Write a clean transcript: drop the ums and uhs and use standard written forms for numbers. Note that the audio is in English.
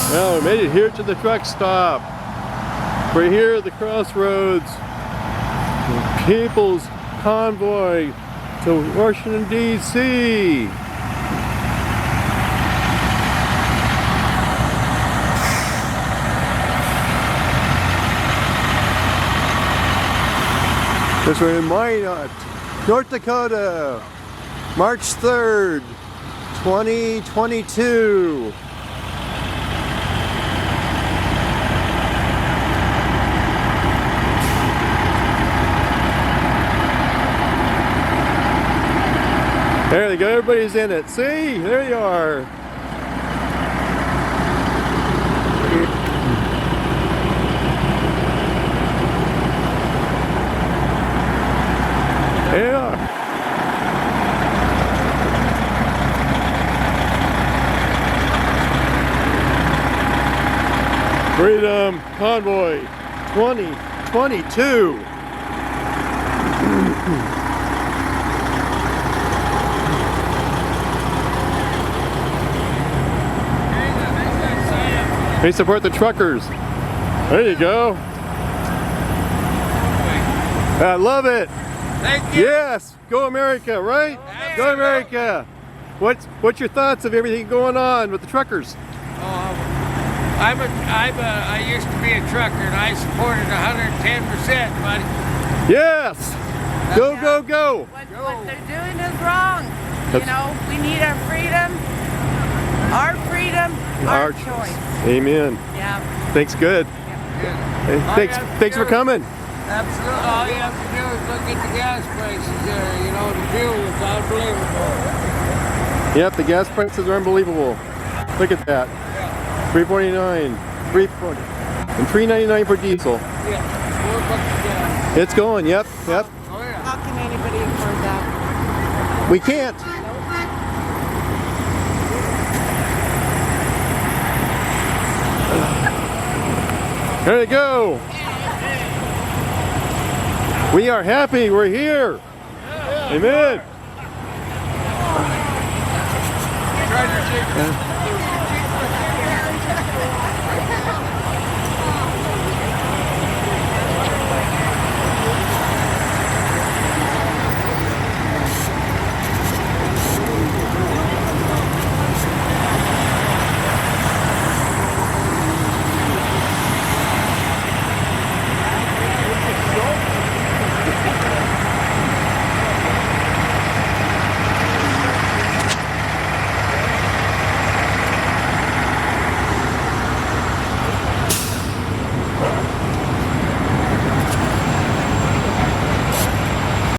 Well, we made it here to the truck stop. We're here at the crossroads. The People's Convoy to Washington, D.C. This we're in Minot, North Dakota, March 3rd, 2022. There they go, everybody's in it. See, there you are. Yeah. Freedom Convoy 2022. They support the truckers. There you go. I love it. Thank you. Yes, go America, right? Go America. What's your thoughts of everything going on with the truckers? I used to be a trucker and I supported 110%, buddy. Yes. Go, go, go. What they're doing is wrong. You know, we need our freedom, our choice. Amen. Yeah. Thanks, good. Hey, thanks for coming. Absolutely. All you have to do is look at the gas prices there. You know, the fuel is unbelievable. Yep, the gas prices are unbelievable. Look at that. Yeah. $3.49, $3.40, and $3.99 for diesel. Yeah, $4 gas. It's going. Yep, yep. Oh yeah. How can anybody afford that? We can't. There you go. We are happy. We're here. Amen. Treasure seekers.